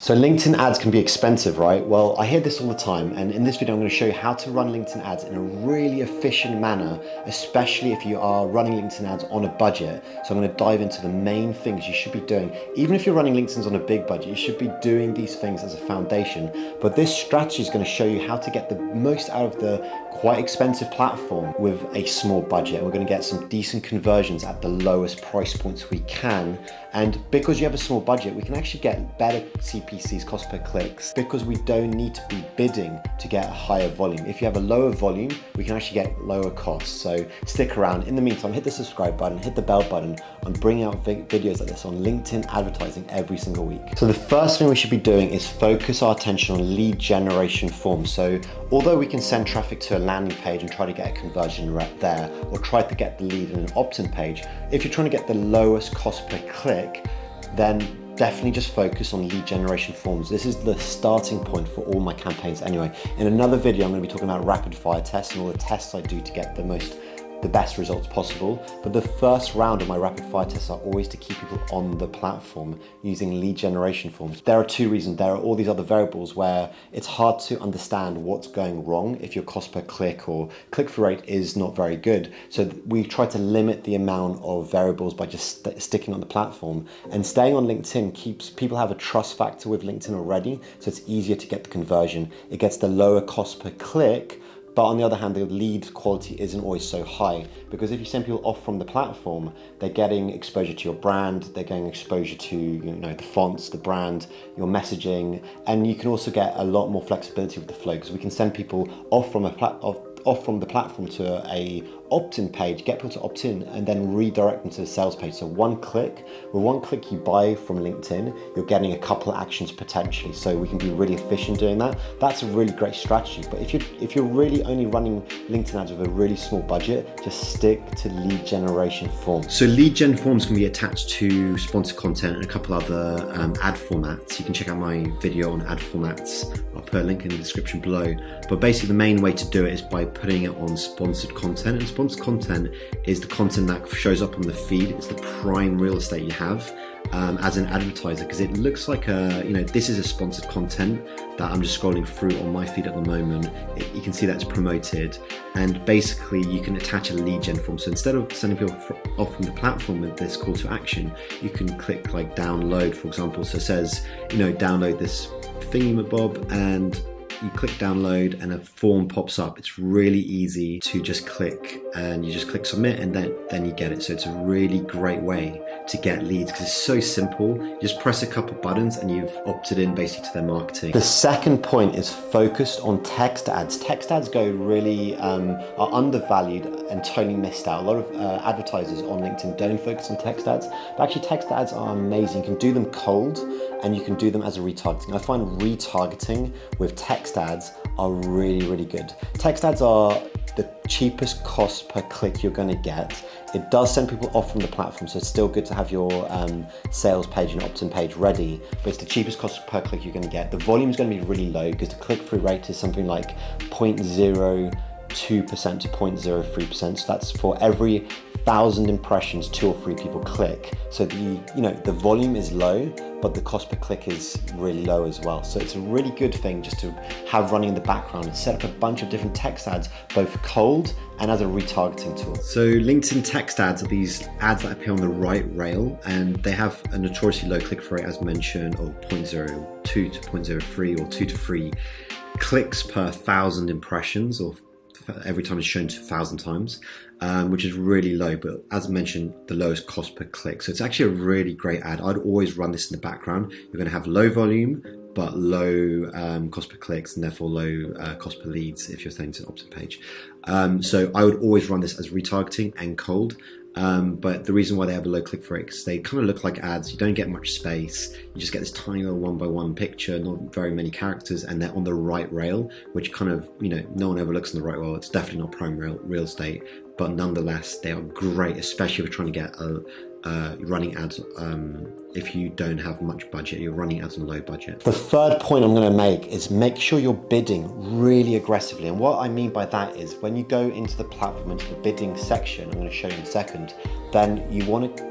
So LinkedIn ads can be expensive, right? Well, I hear this all the time, and in this video I'm going to show you how to run LinkedIn ads in a really efficient manner, especially if you are running LinkedIn ads on a budget. So I'm going to dive into the main things you should be doing. Even if you're running LinkedIn's on a big budget, you should be doing these things as a foundation. But this strategy is going to show you how to get the most out of the quite expensive platform with a small budget. And we're going to get some decent conversions at the lowest price points we can. And because you have a small budget, we can actually get better CPCs, cost per clicks, because we don't need to be bidding to get a higher volume. If you have a lower volume, we can actually get lower costs. So stick around. In the meantime, hit the subscribe button, hit the bell button. I'm bringing out videos like this on LinkedIn advertising every single week. So the first thing we should be doing is focus our attention on lead generation forms. So although we can send traffic to a landing page and try to get a conversion rate there, or try to get the lead in an opt-in page, if you're trying to get the lowest cost per click, then definitely just focus on lead generation forms. This is the starting point for all my campaigns anyway. In another video, I'm going to be talking about rapid fire tests and all the tests I do to get the best results possible. But the first round of my rapid fire tests are always to keep people on the platform using lead generation forms. There are two reasons. There are all these other variables where it's hard to understand what's going wrong if your cost per click or click-through rate is not very good. So we try to limit the amount of variables by just sticking on the platform. And staying on LinkedIn keeps people have a trust factor with LinkedIn already, so it's easier to get the conversion. It gets the lower cost per click, but on the other hand, the lead quality isn't always so high, because if you send people off from the platform, they're getting exposure to your brand, they're getting exposure to the fonts, the brand, your messaging, and you can also get a lot more flexibility with the flow, because we can send people off from the platform to a opt-in page, get people to opt in, and then redirect them to the sales page. So with one click you buy from LinkedIn, you're getting a couple of actions potentially. So we can be really efficient doing that. That's a really great strategy. But if you're really only running LinkedIn ads with a really small budget, just stick to lead generation forms. So lead gen forms can be attached to sponsored content and a couple other ad formats. You can check out my video on ad formats. I'll put a link in the description below. But basically the main way to do it is by putting it on sponsored content. And sponsored content is the content that shows up on the feed. It's the prime real estate you have as an advertiser, because it looks like this is a sponsored content that I'm just scrolling through on my feed at the moment. You can see that it's promoted, and basically you can attach a lead gen form. So instead of sending people off from the platform with this call to action, you can click like download, for example. So it says, download this thingamabob, and you click download and a form pops up. It's really easy to just click, and you just click submit, and then you get it. So it's a really great way to get leads because it's so simple. You just press a couple buttons and you've opted in basically to their marketing. The second point is focused on text ads. Text ads are undervalued and totally missed out. A lot of advertisers on LinkedIn don't focus on text ads, but actually text ads are amazing. You can do them cold and you can do them as a retargeting. I find retargeting with text ads are really, really good. Text ads are the cheapest cost per click you're going to get. It does send people off from the platform, so it's still good to have your sales page and opt-in page ready, but it's the cheapest cost per click you're going to get. The volume is going to be really low because the click-through rate is something like 0.02% to 0.03%. So that's for every 1,000 impressions, 2 or 3 people click. So the volume is low, but the cost per click is really low as well. So it's a really good thing just to have running in the background and set up a bunch of different text ads, both cold and as a retargeting tool. So LinkedIn text ads are these ads that appear on the right rail, and they have a notoriously low click-through rate, as mentioned, of 0.02 to 0.03 or 2 to 3 clicks per 1,000 impressions, or every time it's shown 1,000 times, which is really low, but as mentioned, the lowest cost per click. So it's actually a really great ad. I'd always run this in the background. You're going to have low volume, but low cost per clicks, and therefore low cost per leads if you're sending to an opt-in page. So I would always run this as retargeting and cold. But the reason why they have a low click-through rate is they kind of look like ads. You don't get much space. You just get this tiny little 1x1 picture, not very many characters, and they're on the right rail, which kind of, no one ever looks on the right rail. It's definitely not prime real estate, but nonetheless, they are great, especially if you're trying to get running ads if you don't have much budget, you're running ads on low budget. The third point I'm going to make is make sure you're bidding really aggressively. And what I mean by that is when you go into the platform, into the bidding section, I'm going to show you in a second, then you want to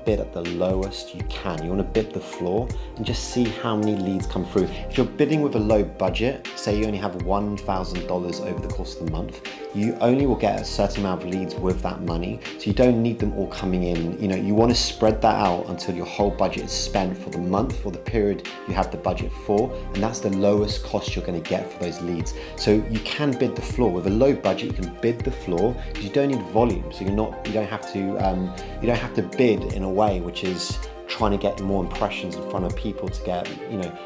bid at the lowest you can. You want to bid the floor and just see how many leads come through. If you're bidding with a low budget, say you only have $1,000 over the course of the month, you only will get a certain amount of leads with that money. So you don't need them all coming in. You want to spread that out until your whole budget is spent for the month or the period you have the budget for. And that's the lowest cost you're going to get for those leads. So you can bid the floor. With a low budget, you can bid the floor because you don't need volume. So you don't have to bid in a way which is trying to get more impressions in front of people to get,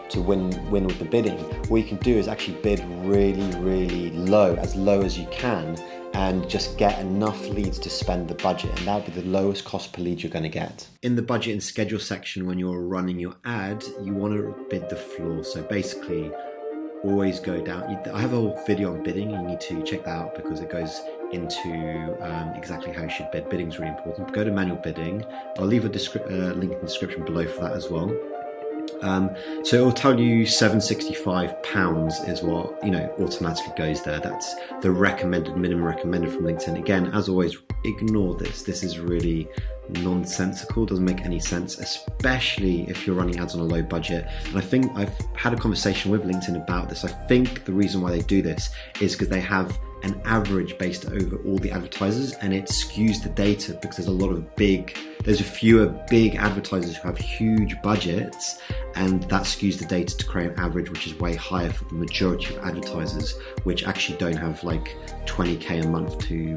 to win with the bidding. What you can do is actually bid really, really low as you can, and just get enough leads to spend the budget, and that would be the lowest cost per lead you're going to get. In the budget and schedule section, when you're running your ad, you want to bid the floor. So basically, always go down. I have a whole video on bidding. You need to check that out because it goes into exactly how you should bid. Bidding is really important. Go to manual bidding. I'll leave a link in the description below for that as well. So it will tell you £765 is what automatically goes there. That's the minimum recommended from LinkedIn. Again, as always, ignore this. This is really nonsensical, doesn't make any sense, especially if you're running ads on a low budget. And I think I've had a conversation with LinkedIn about this. I think the reason why they do this is because they have an average based over all the advertisers, and it skews the data because there's a fewer big advertisers who have huge budgets, and that skews the data to create an average which is way higher for the majority of advertisers, which actually don't have like 20k a month to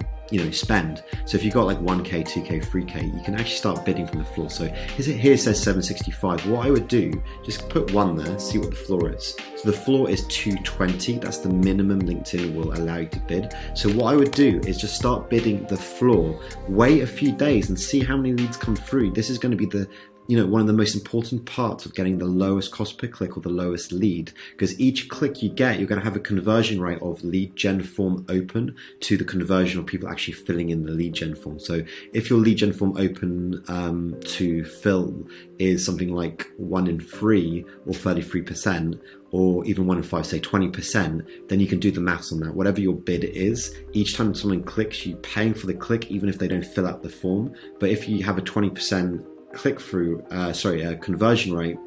spend. So if you've got like 1k, 2k, 3k, you can actually start bidding from the floor. So here it says 765. What I would do, just put 1 there, see what the floor is. So the floor is 220. That's the minimum LinkedIn will allow you to bid. So what I would do is just start bidding the floor, wait a few days and see how many leads come through. This is going to be one of the most important parts of getting the lowest cost per click or the lowest lead, because each click you get, you're going to have a conversion rate of lead gen form open to the conversion of people actually filling in the lead gen form. So if your lead gen form open to fill is something like 1 in 3 or 33%, or even 1 in 5, say 20%, then you can do the maths on that. Whatever your bid is, each time someone clicks, you're paying for the click even if they don't fill out the form. But if you have a 20% conversion rate,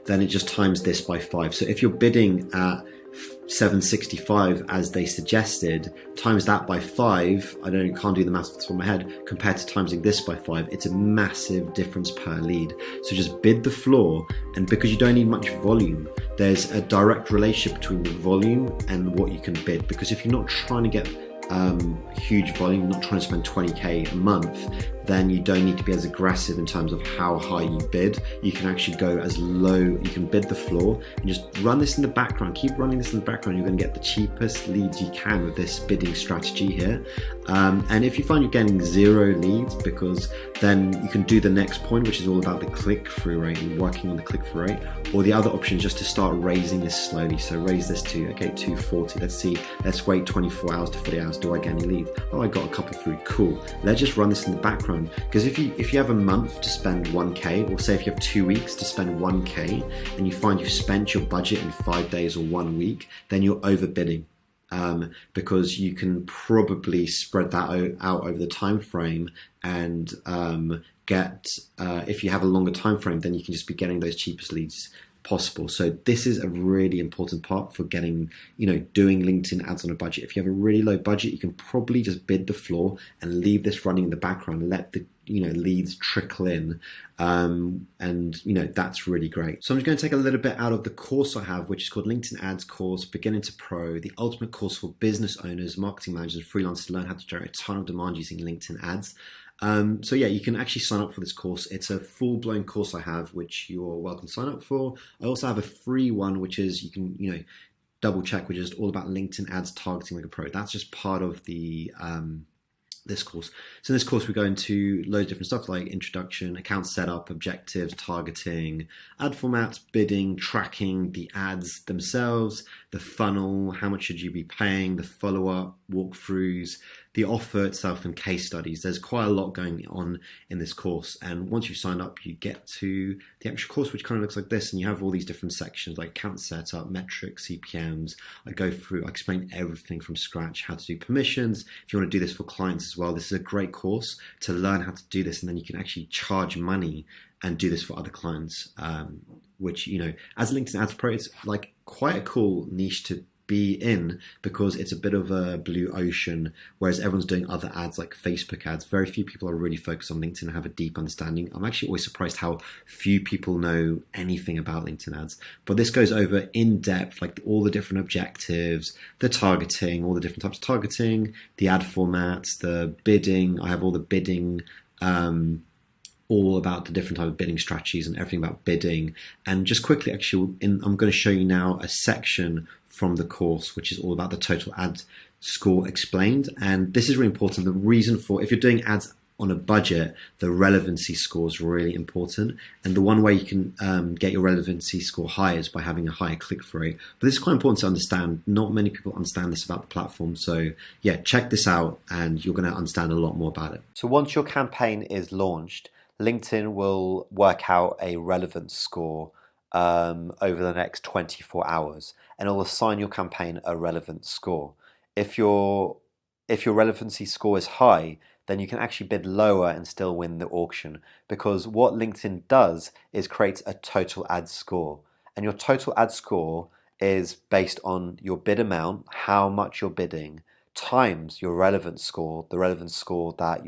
then it just times this by 5. So if you're bidding at 765 as they suggested, times that by 5, can't do the maths off the top of my head, compared to timesing this by 5, it's a massive difference per lead. So just bid the floor, and because you don't need much volume, there's a direct relationship between the volume and what you can bid. Because if you're not trying to get huge volume, not trying to spend 20k a month, then you don't need to be as aggressive in terms of how high you bid. You can actually go as low, you can bid the floor and just run this in the background. Keep running this in the background. You're going to get the cheapest leads you can with this bidding strategy here. And if you find you're getting 0 leads, because then you can do the next point, which is all about the click-through rate and working on the click-through rate. Or the other option is just to start raising this slowly. So raise this to 240. Let's wait 24 hours to 40 hours. Do I get any leads? Oh, I got a couple through. Cool. Let's just run this in the background. Because if you have a month to spend 1k, or say if you have 2 weeks to spend 1k, and you find you've spent your budget in 5 days or 1 week, then you're overbidding. Because you can probably spread that out over the time frame, and if you have a longer time frame, then you can just be getting those cheapest leads possible. So this is a really important part for getting, doing LinkedIn ads on a budget. If you have a really low budget, you can probably just bid the floor and leave this running in the background and let the leads trickle in, and that's really great. So I'm just going to take a little bit out of the course I have, which is called LinkedIn Ads Course Beginning to Pro, the ultimate course for business owners, marketing managers, and freelancers to learn how to generate a ton of demand using LinkedIn ads. So yeah, you can actually sign up for this course. It's a full-blown course I have, which you're welcome to sign up for. I also have a free one, which is you can double check, which is all about LinkedIn ads targeting like a pro. That's just part of the this course. So in this course, we go into loads of different stuff like introduction, account setup, objectives, targeting, ad formats, bidding, tracking the ads themselves, the funnel, how much should you be paying, the follow-up, walkthroughs, the offer itself, and case studies. There's quite a lot going on in this course. And once you've signed up, you get to the actual course, which kind of looks like this. And you have all these different sections like account setup, metrics, CPMs. I go through, I explain everything from scratch, how to do permissions. If you want to do this for clients as well, this is a great course to learn how to do this. And then you can actually charge money and do this for other clients, which, you know, as a LinkedIn Ads Pro, it's like quite a cool niche to be in because it's a bit of a blue ocean, whereas everyone's doing other ads like Facebook ads. Very few people are really focused on LinkedIn and have a deep understanding. I'm actually always surprised how few people know anything about LinkedIn ads. But this goes over in depth, like all the different objectives, the targeting, all the different types of targeting, the ad formats, the bidding. I have all the bidding, all about the different type of bidding strategies and everything about bidding. And just quickly, actually, I'm going to show you now a section from the course, which is all about the total ad score explained. And this is really important. The reason for, if you're doing ads on a budget, the relevancy score is really important. And the one way you can get your relevancy score higher is by having a higher click-through rate. But this is quite important to understand. Not many people understand this about the platform. So yeah, check this out and you're going to understand a lot more about it. So once your campaign is launched, LinkedIn will work out a relevance score over the next 24 hours, and it'll assign your campaign a relevance score. If your relevancy score is high, then you can actually bid lower and still win the auction, because what LinkedIn does is creates a total ad score, and your total ad score is based on your bid amount, how much you're bidding, times your relevance score, the relevance score that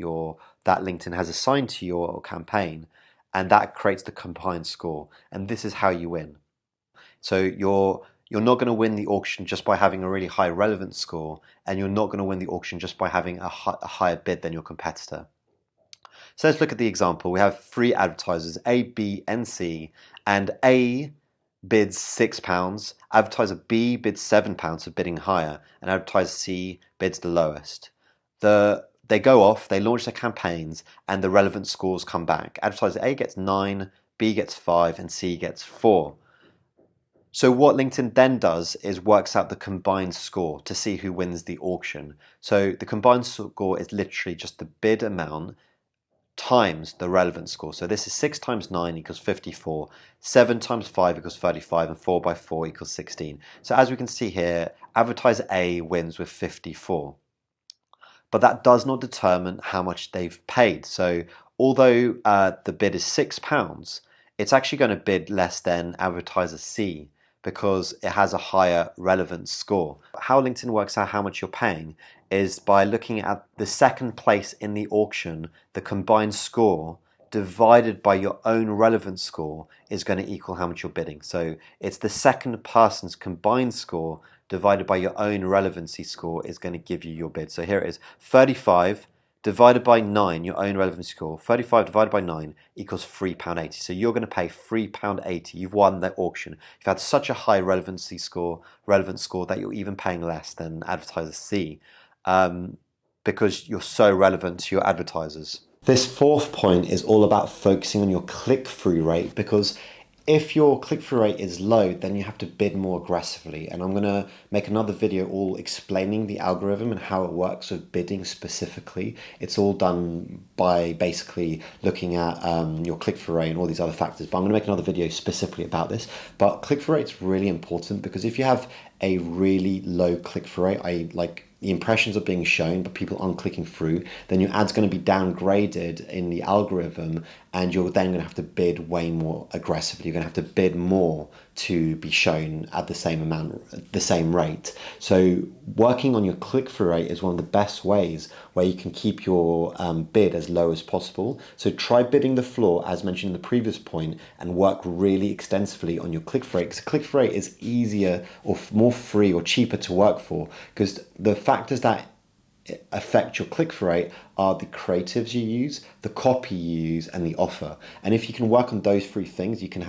LinkedIn has assigned to your campaign, and that creates the combined score. And this is how you win. So you're not going to win the auction just by having a really high relevance score, and you're not going to win the auction just by having a higher bid than your competitor. So let's look at the example. We have three advertisers, A, B, and C, and A bids £6, advertiser B bids £7 for bidding higher, and advertiser C bids the lowest. They go off, they launch their campaigns, and the relevant scores come back. Advertiser A gets 9, B gets 5, and C gets 4. So what LinkedIn then does is works out the combined score to see who wins the auction. So the combined score is literally just the bid amount times the relevant score. So this is 6 times 9 equals 54, 7 times 5 equals 35, and 4 by 4 equals 16. So as we can see here, advertiser A wins with 54. But that does not determine how much they've paid. So although the bid is £6, it's actually going to bid less than advertiser C because it has a higher relevance score. How LinkedIn works out how much you're paying is by looking at the second place in the auction, the combined score divided by your own relevance score is going to equal how much you're bidding. So it's the second person's combined score divided by your own relevancy score is going to give you your bid. So here it is, 35 divided by 9, your own relevancy score, 35 divided by 9 equals £3.80. So you're going to pay £3.80. You've won the auction. You've had such a high relevant score that you're even paying less than advertiser C because you're so relevant to your advertisers. This fourth point is all about focusing on your click-through rate, because if your click-through rate is low, then you have to bid more aggressively. And I'm going to make another video all explaining the algorithm and how it works with bidding specifically. It's all done by basically looking at your click-through rate and all these other factors. But I'm going to make another video specifically about this. But click-through rate is really important, because if you have a really low click-through rate, like the impressions are being shown but people aren't clicking through, then your ad's going to be downgraded in the algorithm, and you're then going to have to bid way more aggressively. You're going to have to bid more to be shown at the same amount, the same rate. So working on your click-through rate is one of the best ways where you can keep your bid as low as possible. So try bidding the floor, as mentioned in the previous point, and work really extensively on your click-through rate, because click-through rate is easier or more free or cheaper to work for, because the factors that affect your click-through rate are the creatives you use, the copy you use, and the offer. And if you can work on those three things, you can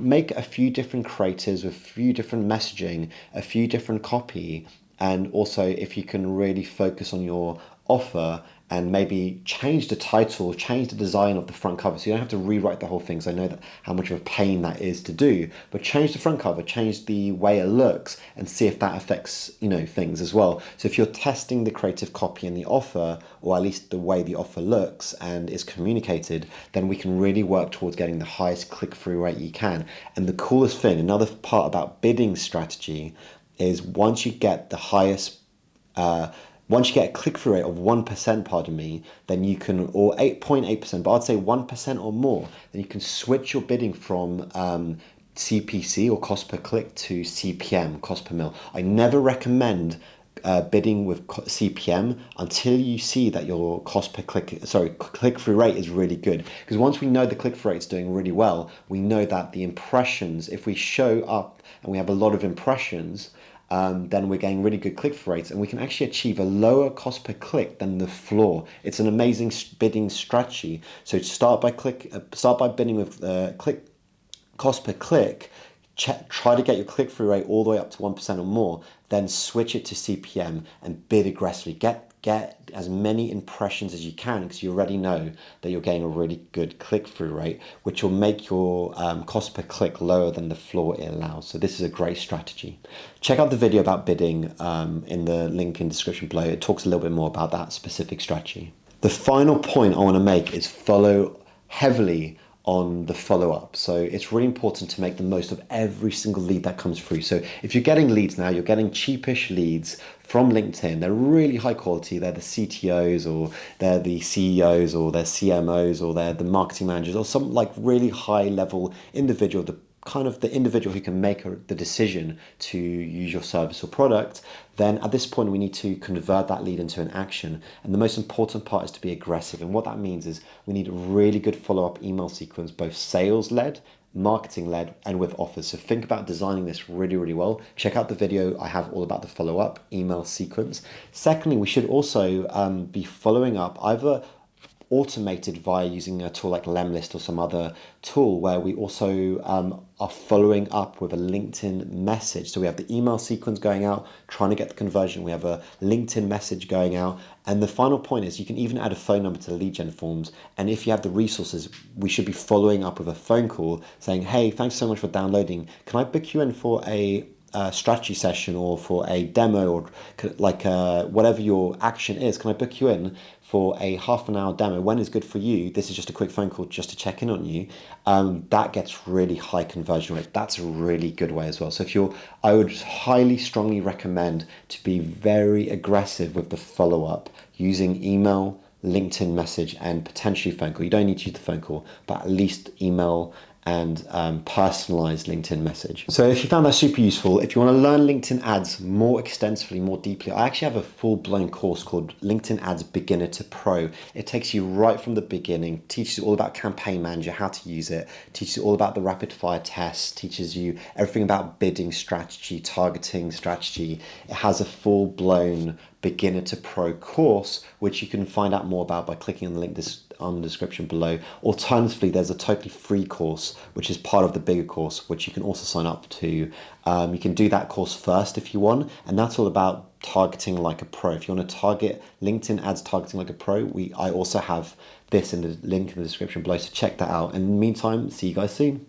make a few different creatives with a few different messaging, a few different copy, and also if you can really focus on your offer and maybe change the title, change the design of the front cover. So you don't have to rewrite the whole thing. So I know that how much of a pain that is to do, but change the front cover, change the way it looks, and see if that affects, things as well. So if you're testing the creative copy and the offer, or at least the way the offer looks and is communicated, then we can really work towards getting the highest click-through rate you can. And the coolest thing, another part about bidding strategy, is once you get the highest once you get a click-through rate of 1%, pardon me, then you can, or 8.8%, but I'd say 1% or more, then you can switch your bidding from CPC or cost per click to CPM, cost per mil. I never recommend bidding with CPM until you see that your click-through rate is really good. Because once we know the click-through rate is doing really well, we know that the impressions, if we show up and we have a lot of impressions, then we're getting really good click-through rates, and we can actually achieve a lower cost per click than the floor. It's an amazing bidding strategy. So start by bidding with cost per click. Try to get your click-through rate all the way up to 1% or more. Then switch it to CPM and bid aggressively. Get as many impressions as you can, because you already know that you're getting a really good click-through rate, which will make your cost per click lower than the floor it allows. So this is a great strategy. Check out the video about bidding in the link in the description below. It talks a little bit more about that specific strategy. The final point I want to make is follow heavily on the follow-up. So it's really important to make the most of every single lead that comes through. So if you're getting leads now, you're getting cheapish leads from LinkedIn. They're really high quality. They're the CTOs, or they're the CEOs, or they're CMOs, or they're the marketing managers, or some like really high level individual, the individual who can make the decision to use your service or product. Then at this point, we need to convert that lead into an action. And the most important part is to be aggressive. And what that means is we need a really good follow-up email sequence, both sales-led, marketing-led, and with offers. So think about designing this really, really well. Check out the video. I have all about the follow-up email sequence. Secondly, we should also be following up either automated via using a tool like Lemlist or some other tool, where we also are following up with a LinkedIn message. So we have the email sequence going out, trying to get the conversion. We have a LinkedIn message going out. And the final point is you can even add a phone number to the lead gen forms. And if you have the resources, we should be following up with a phone call saying, hey, thanks so much for downloading. Can I book you in for a strategy session or for a demo, or whatever your action is? Can I book you in for a half an hour demo? When is good for you? This is just a quick phone call just to check in on you. That gets really high conversion rate. That's a really good way as well. So I would highly strongly recommend to be very aggressive with the follow-up using email, LinkedIn message, and potentially phone call. You don't need to use the phone call, but at least email and personalized LinkedIn message. So if you found that super useful, if you want to learn LinkedIn ads more extensively, more deeply, I actually have a full-blown course called LinkedIn Ads Beginner to Pro. It takes you right from the beginning, teaches you all about Campaign Manager, how to use it, teaches you all about the rapid fire tests, teaches you everything about bidding strategy, targeting strategy. It has a full-blown beginner to pro course, which you can find out more about by clicking on the link on the description below. Alternatively, there's a totally free course, which is part of the bigger course, which you can also sign up to. You can do that course first if you want, and that's all about targeting like a pro. If you want to target LinkedIn ads targeting like a pro, I also have this in the link in the description below, so check that out. In the meantime, see you guys soon.